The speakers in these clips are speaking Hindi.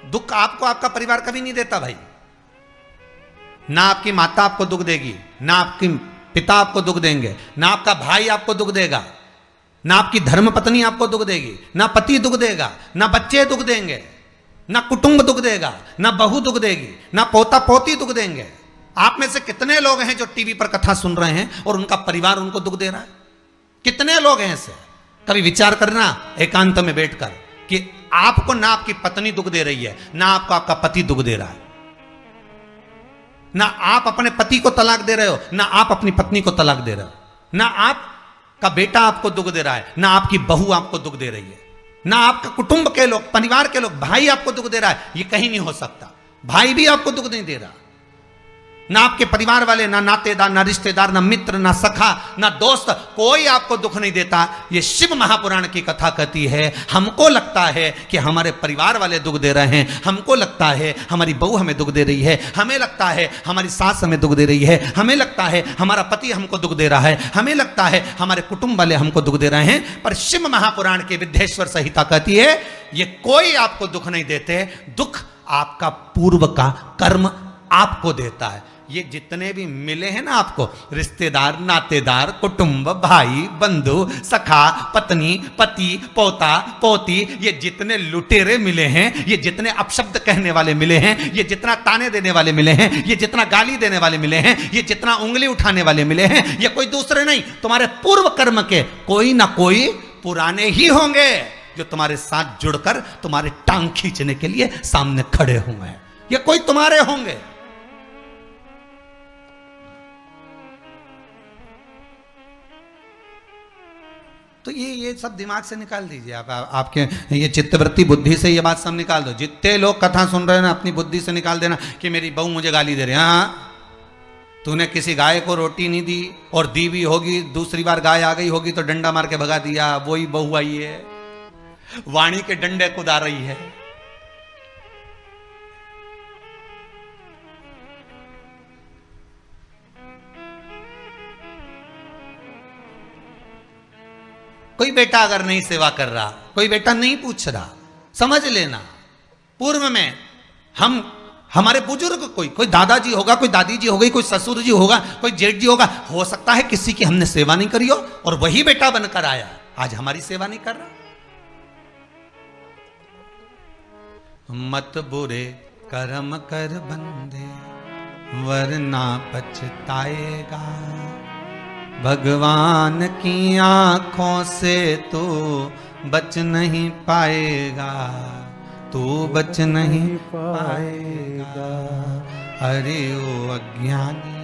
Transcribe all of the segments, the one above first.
दुख आपको आपका परिवार कभी नहीं देता भाई। ना आपकी माता आपको दुख देगी, ना आपकी पिता आपको दुख देंगे, ना आपका भाई आपको दुख देगा, ना आपकी धर्म पत्नी आपको दुख देगी, ना पति दुख देगा, ना बच्चे दुख देंगे, ना कुटुंब दुख देगा, ना बहू दुख देगी, ना पोता पोती दुख देंगे। आप में से कितने लोग हैं जो टीवी पर कथा सुन रहे हैं और उनका परिवार उनको दुख दे रहा है? कितने लोग हैं ऐसे? कभी विचार करना एकांत में बैठकर कि आपको ना आपकी पत्नी दुख दे रही है, ना आपको आपका पति दुख दे रहा है, ना आप अपने पति को तलाक दे रहे हो, ना आप अपनी पत्नी को तलाक दे रहे हो, ना आपका बेटा आपको दुख दे रहा है, ना आपकी बहू आपको दुख दे रही है, ना आपका कुटुंब के लोग, परिवार के लोग, भाई आपको दुख दे रहा है। ये कहीं नहीं हो सकता। भाई भी आपको दुख नहीं दे रहा, ना आपके परिवार वाले, ना नातेदार, ना रिश्तेदार, ना मित्र, ना सखा, ना दोस्त, कोई आपको दुख नहीं देता। ये शिव महापुराण की कथा कहती है हमको लगता है कि हमारे परिवार वाले दुख दे रहे हैं, हमको लगता है हमारी बहू हमें दुख दे रही है, हमें लगता है हमारी सास हमें दुख दे रही है, हमें लगता है हमारा पति हमको दुख दे रहा है, हमें लगता है हमारे कुटुंब वाले हमको दुख दे रहे हैं। पर शिव महापुराण की विद्येश्वर संहिता कहती है ये कोई आपको दुख नहीं देते, दुख आपका पूर्व का कर्म आपको देता है। ये जितने भी मिले हैं ना आपको, रिश्तेदार, नातेदार, कुटुंब, भाई, बंधु, सखा, पत्नी, पति, पोता, पोती, ये जितने लुटेरे मिले हैं, ये जितने अपशब्द कहने वाले मिले हैं, ये जितना ताने देने वाले मिले हैं, ये जितना गाली देने वाले मिले हैं, ये जितना उंगली उठाने वाले मिले हैं, ये कोई दूसरे नहीं, तुम्हारे पूर्व कर्म के कोई ना कोई पुराने ही होंगे जो तुम्हारे साथ जुड़कर तुम्हारे टांग खींचने के लिए सामने खड़े हुए हैं। ये कोई तुम्हारे होंगे। तो ये सब दिमाग से निकाल दीजिए आप, आपके ये चित्तवृत्ति बुद्धि से ये बात सब निकाल दो। जितने लोग कथा सुन रहे हैं ना, अपनी बुद्धि से निकाल देना कि मेरी बहू मुझे गाली दे रही है। हाँ, तूने किसी गाय को रोटी नहीं दी और दी भी होगी, दूसरी बार गाय आ गई होगी तो डंडा मार के भगा दिया, वही बहू आई है, वाणी के डंडे कुदा रही है। कोई बेटा अगर नहीं सेवा कर रहा, कोई बेटा नहीं पूछ रहा, समझ लेना पूर्व में हमारे बुजुर्ग, कोई दादाजी होगा, कोई दादी जी हो गई, कोई ससुर जी होगा, कोई जेठ जी होगा, हो सकता है किसी की हमने सेवा नहीं करी हो और वही बेटा बनकर आया, आज हमारी सेवा नहीं कर रहा। मत बुरे कर्म कर बंदे वरना पछताएगा, भगवान की आंखों से तू बच नहीं पाएगा, तू बच नहीं पाएगा। अरे ओ अज्ञानी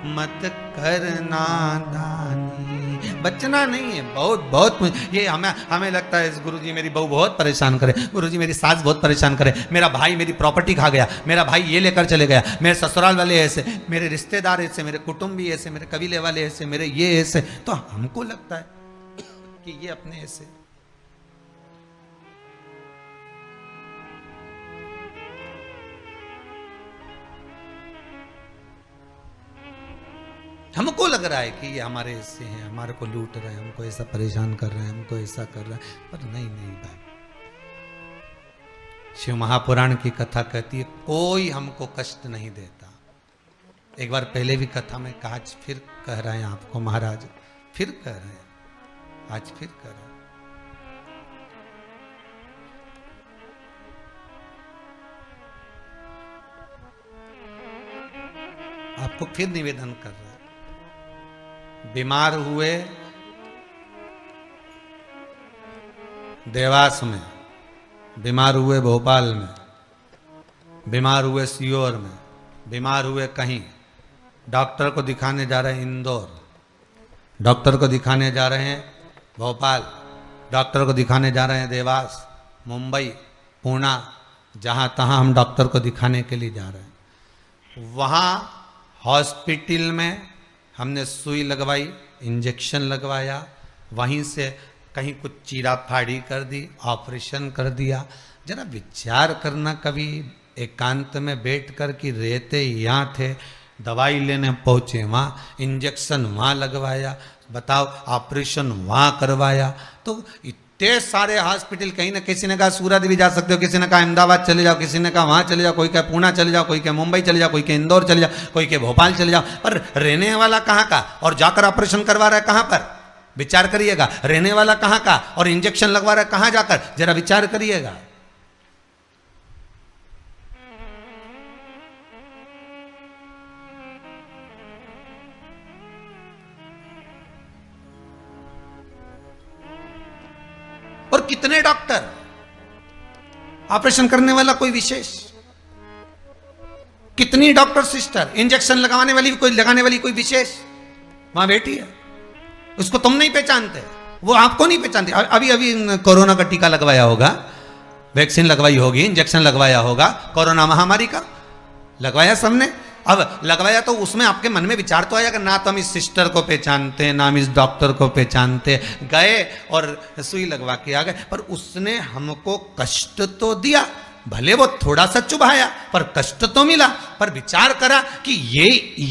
मत करना दानी। बचना नहीं है, बहुत ये हमें लगता है गुरुजी मेरी बहू बहुत परेशान करे, गुरुजी मेरी सास बहुत परेशान करे, मेरा भाई मेरी प्रॉपर्टी खा गया, मेरा भाई ये लेकर चले गया, मेरे ससुराल वाले ऐसे, मेरे रिश्तेदार ऐसे, मेरे कुटुंबी ऐसे, मेरे कबीले वाले ऐसे, मेरे ये ऐसे। तो हमको लगता है कि ये अपने ऐसे। हमको लग रहा है कि ये हमारे ऐसे हैं, हमारे को लूट रहे हैं, हमको ऐसा परेशान कर रहे हैं, हमको ऐसा कर रहे हैं, पर नहीं भाई। शिव महापुराण की कथा कहती है कोई हमको कष्ट नहीं देता। एक बार पहले भी कथा में कहा, आज फिर कह रहे हैं आपको महाराज, फिर कह रहे हैं, आज फिर कह रहे हैं। आपको फिर निवेदन कर रहा है, बीमार हुए देवास में, बीमार हुए भोपाल में, बीमार हुए सीहोर में, बीमार हुए कहीं, डॉक्टर को दिखाने जा रहे हैं इंदौर, डॉक्टर को दिखाने जा रहे हैं भोपाल, डॉक्टर को दिखाने जा रहे हैं देवास, मुंबई, पुणे, जहाँ तहाँ हम डॉक्टर को दिखाने के लिए जा रहे हैं। वहाँ हॉस्पिटल में हमने सुई लगवाई, इंजेक्शन लगवाया, वहीं से कहीं कुछ चीरा फाड़ी कर दी, ऑपरेशन कर दिया। जरा विचार करना कभी एकांत में बैठ कर कि रहते यहाँ थे, दवाई लेने पहुँचे वहाँ, इंजेक्शन वहाँ लगवाया, बताओ ऑपरेशन वहाँ करवाया। तो इतने ढेर सारे हॉस्पिटल, कहीं ना किसी ने कहा सूरत भी जा सकते हो, किसी ने कहा अहमदाबाद चले जाओ, किसी ने कहा वहां चले जाओ, कोई कहा पूना चले जाओ, कोई कहा मुंबई चले जाओ, कोई कहा इंदौर चले जाओ, कोई कहा भोपाल चले जाओ, पर रहने वाला कहाँ का और जाकर ऑपरेशन करवा रहा है कहाँ पर? विचार करिएगा। रहने वाला कहाँ का और इंजेक्शन लगवा रहा है कहाँ जाकर? जरा विचार करिएगा। और कितने डॉक्टर, ऑपरेशन करने वाला कोई विशेष, कितनी डॉक्टर सिस्टर, इंजेक्शन लगाने वाली कोई विशेष वहां बैठी है, उसको तुम नहीं पहचानते, वो आपको नहीं पहचानते। अभी अभी कोरोना का टीका लगवाया होगा, वैक्सीन लगवाई होगी, इंजेक्शन लगवाया होगा, कोरोना महामारी का लगवाया सबने। अब लगवाया तो उसमें आपके मन में विचार तो आया कि ना तो हम इस सिस्टर को पहचानते, ना हम इस डॉक्टर को पहचानते, गए और सुई लगवा के आ गए, पर उसने हमको कष्ट तो दिया, भले वो थोड़ा सा चुभाया पर कष्ट तो मिला। पर विचार करा कि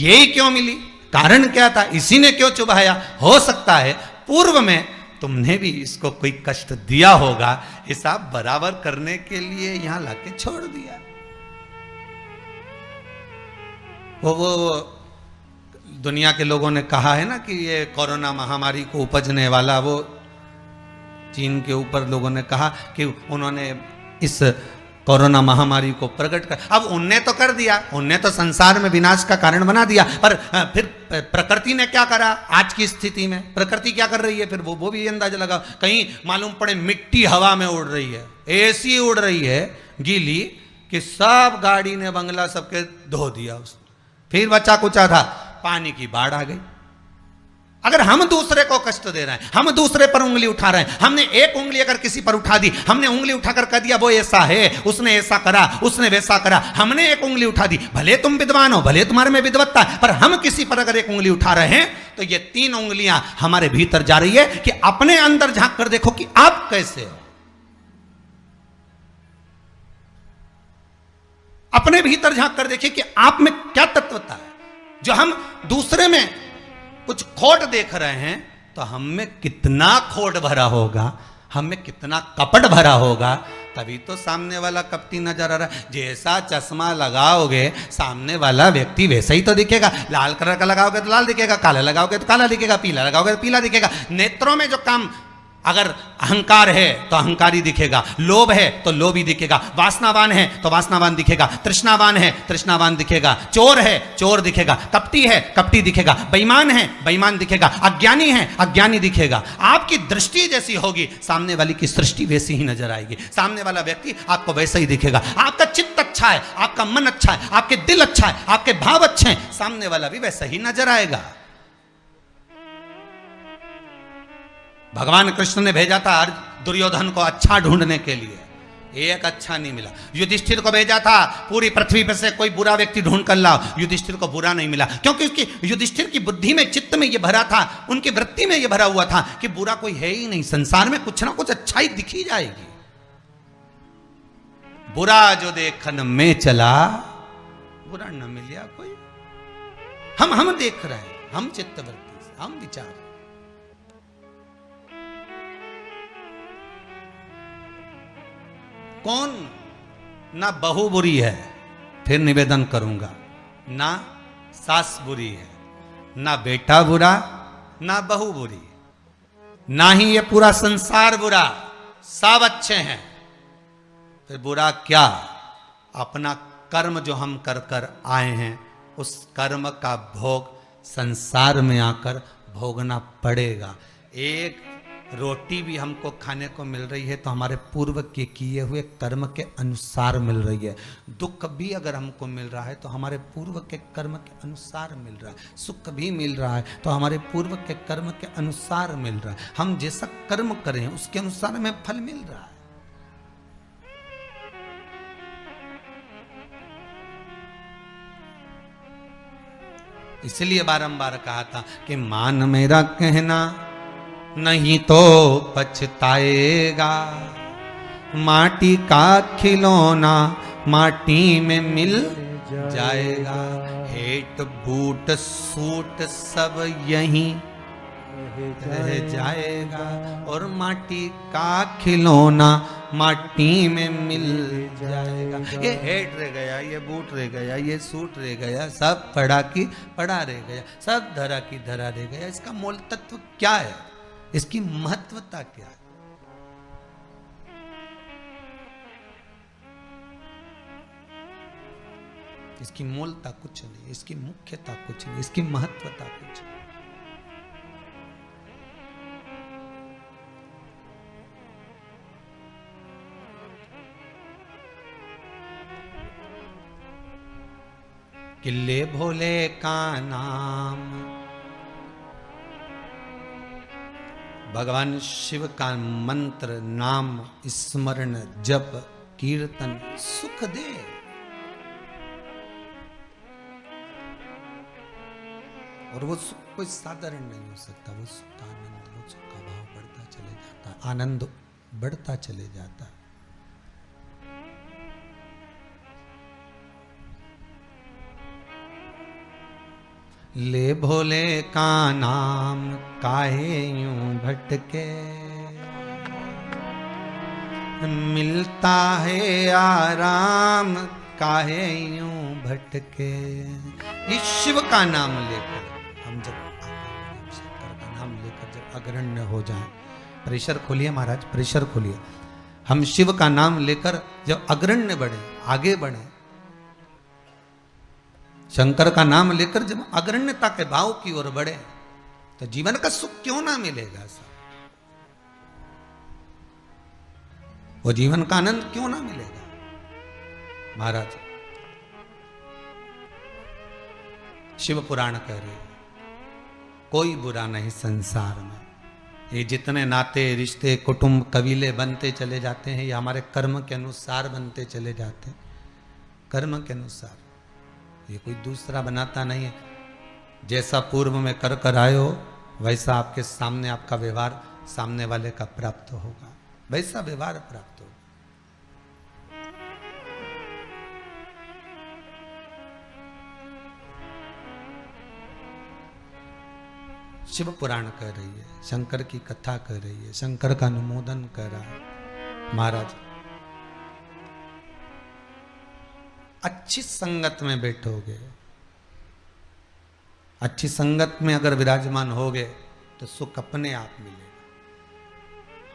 ये क्यों मिली, कारण क्या था, इसी ने क्यों चुभाया? हो सकता है पूर्व में तुमने भी इसको कोई कष्ट दिया होगा, हिसाब बराबर करने के लिए यहां लाके छोड़ दिया। वो दुनिया के लोगों ने कहा है ना कि ये कोरोना महामारी को उपजने वाला, वो चीन के ऊपर लोगों ने कहा कि उन्होंने इस कोरोना महामारी को प्रकट कर, अब उनने तो कर दिया, उनने तो संसार में विनाश का कारण बना दिया, पर फिर प्रकृति ने क्या करा? आज की स्थिति में प्रकृति क्या कर रही है? फिर वो भी अंदाजा लगा, कहीं मालूम पड़े मिट्टी हवा में उड़ रही है, ऐसी उड़ रही है गीली कि सब गाड़ी ने बंगला सबके धो दिया उसने। फिर बचा कुचा था, पानी की बाढ़ आ गई। अगर हम दूसरे को कष्ट दे रहे हैं, हम दूसरे पर उंगली उठा रहे हैं, हमने एक उंगली अगर किसी पर उठा दी, हमने उंगली उठाकर कह दिया वो ऐसा है, उसने ऐसा करा, उसने वैसा करा, हमने एक उंगली उठा दी, भले तुम विद्वान हो, भले तुम्हारे में विद्वत्ता है, पर हम किसी पर अगर एक उंगली उठा रहे हैं तो ये 3 उंगलियां हमारे भीतर जा रही है कि अपने अंदर झांक कर देखो कि आप कैसे हो, अपने भीतर झांक कर देखिए कि आप में क्या तत्वता है। जो हम दूसरे में कुछ खोट देख रहे हैं तो हम में कितना खोट भरा होगा, हम में कितना कपट भरा होगा, तभी तो सामने वाला कपटी नजर आ रहा है। जैसा चश्मा लगाओगे सामने वाला व्यक्ति वैसा ही तो दिखेगा। लाल कलर का लगाओगे तो लाल दिखेगा, काला लगाओगे तो काला दिखेगा, पीला लगाओगे तो पीला दिखेगा। नेत्रों में जो काम, अगर अहंकार है तो अहंकारी दिखेगा, लोभ है तो लोभी दिखेगा, वासनावान है तो वासनावान दिखेगा, तृष्णावान है तृष्णावान दिखेगा, चोर है चोर दिखेगा, कपटी है कपटी दिखेगा, बेईमान है बेईमान दिखेगा, अज्ञानी है अज्ञानी दिखेगा। आपकी दृष्टि जैसी होगी सामने वाली की सृष्टि वैसी ही नजर आएगी, सामने वाला व्यक्ति आपको वैसा ही दिखेगा। आपका चित्त अच्छा है, आपका मन अच्छा है, आपके दिल अच्छा है, आपके भाव अच्छे हैं, सामने वाला भी वैसा ही नजर आएगा। भगवान कृष्ण ने भेजा था दुर्योधन को अच्छा ढूंढने के लिए, एक अच्छा नहीं मिला। युधिष्ठिर को भेजा था पूरी पृथ्वी पर से कोई बुरा व्यक्ति ढूंढ कर लाओ, युधिष्ठिर को बुरा नहीं मिला, क्योंकि उसकी युधिष्ठिर की बुद्धि में, चित्त में ये भरा था, उनकी वृत्ति में ये भरा हुआ था कि बुरा कोई है ही नहीं, संसार में कुछ ना कुछ अच्छाई दिखी जाएगी। बुरा जो देखन में चला बुरा न मिलिया कोई। हम देख रहे हैं, हम चित्तवृत्ति से, हम विचार, कौन ना बहू बुरी है, फिर निवेदन करूंगा, ना सास बुरी है, ना बेटा बुरा, ना बहू बुरी, ना ही ये पूरा संसार बुरा, सब अच्छे हैं। फिर बुरा क्या? अपना कर्म जो हम कर कर आए हैं, उस कर्म का भोग संसार में आकर भोगना पड़ेगा। एक रोटी भी हमको खाने को मिल रही है तो हमारे पूर्व के किए हुए कर्म के अनुसार मिल रही है। दुख भी अगर हमको मिल रहा है तो हमारे पूर्व के कर्म के अनुसार मिल रहा है। सुख भी मिल रहा है तो हमारे पूर्व के कर्म के अनुसार मिल रहा है। हम जैसा कर्म करें उसके अनुसार हमें फल मिल रहा है। इसलिए बारंबार कहा था कि मान मेरा कहना नहीं तो पछताएगा, माटी का खिलौना माटी में मिल जाएगा, हेट बूट सूट सब यहीं रह जाएगा, और माटी का खिलौना माटी में मिल जाएगा। ये हेड रह गया, ये बूट रह गया, ये सूट रह गया, सब पड़ा की पड़ा रह गया, सब धरा की धरा रह गया। इसका मूल तत्व क्या है? इसकी महत्वता क्या है? इसकी मूलता कुछ नहीं, इसकी मुख्यता कुछ नहीं, इसकी महत्वता कुछ नहीं। किले भोले का नाम, भगवान शिव का मंत्र, नाम स्मरण जप कीर्तन सुख दे। और वो सुख कोई साधारण नहीं हो सकता। वो सुख का आनंद, वो सुख का भाव बढ़ता चले जाता, आनंद बढ़ता चले जाता। ले भोले का नाम काहे यूं भटके, मिलता है आराम काहे यूं भटके। इस शिव का नाम लेकर हम जब शंकर का नाम लेकर जब अग्रण्य हो जाएं, प्रेशर खोलिए महाराज, प्रेशर खोलिए। हम शिव का नाम लेकर जब अग्रण्य बढ़े, आगे बढ़े, शंकर का नाम लेकर जब अग्रण्यता के भाव की ओर बढ़े, तो जीवन का सुख क्यों ना मिलेगा सर? वो जीवन का आनंद क्यों ना मिलेगा? महाराज शिव पुराण कह रहे हैं, कोई बुरा नहीं संसार में। ये जितने नाते रिश्ते कुटुंब कबीले बनते चले जाते हैं, ये हमारे कर्म के अनुसार बनते चले जाते हैं। कर्म के अनुसार, ये कोई दूसरा बनाता नहीं है। जैसा पूर्व में कर कर आए हो, वैसा आपके सामने आपका व्यवहार सामने वाले का प्राप्त होगा, वैसा व्यवहार प्राप्त होगा। शिव पुराण कह रही है, शंकर की कथा कह रही है, शंकर का अनुमोदन कर रहा है। महाराज अच्छी संगत में बैठोगे, अच्छी संगत में अगर विराजमान होगे तो सुख अपने आप मिलेगा।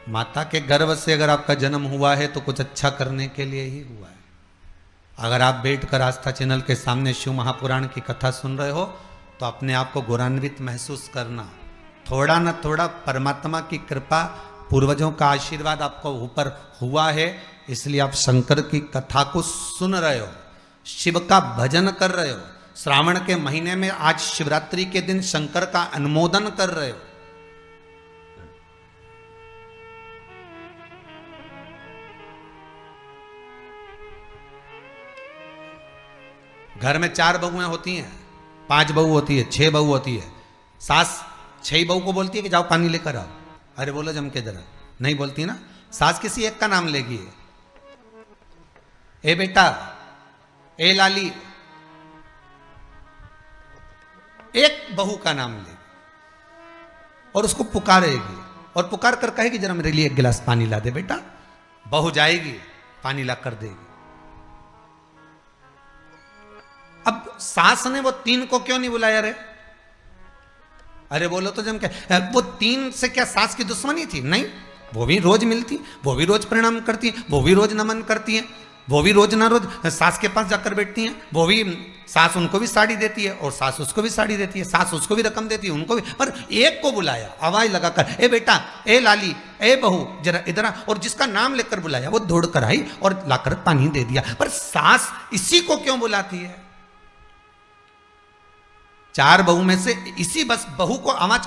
माता के गर्भ से अगर आपका जन्म हुआ है तो कुछ अच्छा करने के लिए ही हुआ है। अगर आप बैठकर आस्था चैनल के सामने शिव महापुराण की कथा सुन रहे हो तो अपने आप को गौरवान्वित महसूस करना। थोड़ा न थोड़ा परमात्मा की कृपा, पूर्वजों का आशीर्वाद आपको ऊपर हुआ है, इसलिए आप शंकर की कथा को सुन रहे हो, शिव का भजन कर रहे हो। श्रावण के महीने में आज शिवरात्रि के दिन शंकर का अनुमोदन कर रहे हो। घर में 4 बहुएं होती हैं, 5 बहू होती है, 6 बहू होती है। सास 6 बहू को बोलती है कि जाओ पानी लेकर आओ, अरे बोलो जम के जरा, नहीं बोलती ना। सास किसी एक का नाम लेगी, ए बेटा, ए लाली, एक बहू का नाम लेगी और उसको पुकारेगी और पुकार कर कहेगी जरा मेरे लिए एक गिलास पानी ला दे बेटा। बहू जाएगी, पानी ला कर देगी। अब सास ने वो 3 को क्यों नहीं बुलाया रे? अरे बोलो तो जम क्या, वो 3 से क्या सास की दुश्मनी थी? नहीं, वो भी रोज मिलती, वो भी रोज प्रणाम करती है, वो भी रोज नमन करती है, वो भी रोज ना रोज सास के पास जाकर बैठती हैं। वो भी, सास उनको भी साड़ी देती है और सास उसको भी साड़ी देती है, सास उसको भी रकम देती है, उनको भी। पर एक को बुलाया आवाज लगाकर, ए बेटा, ए लाली, ए बहू, जरा इधर आ। और जिसका नाम लेकर बुलाया वो दौड़ कर आई और लाकर पानी दे दिया। पर सास इसी को क्यों बुलाती है? 4 बहू में से इसी बस बहू को आवाज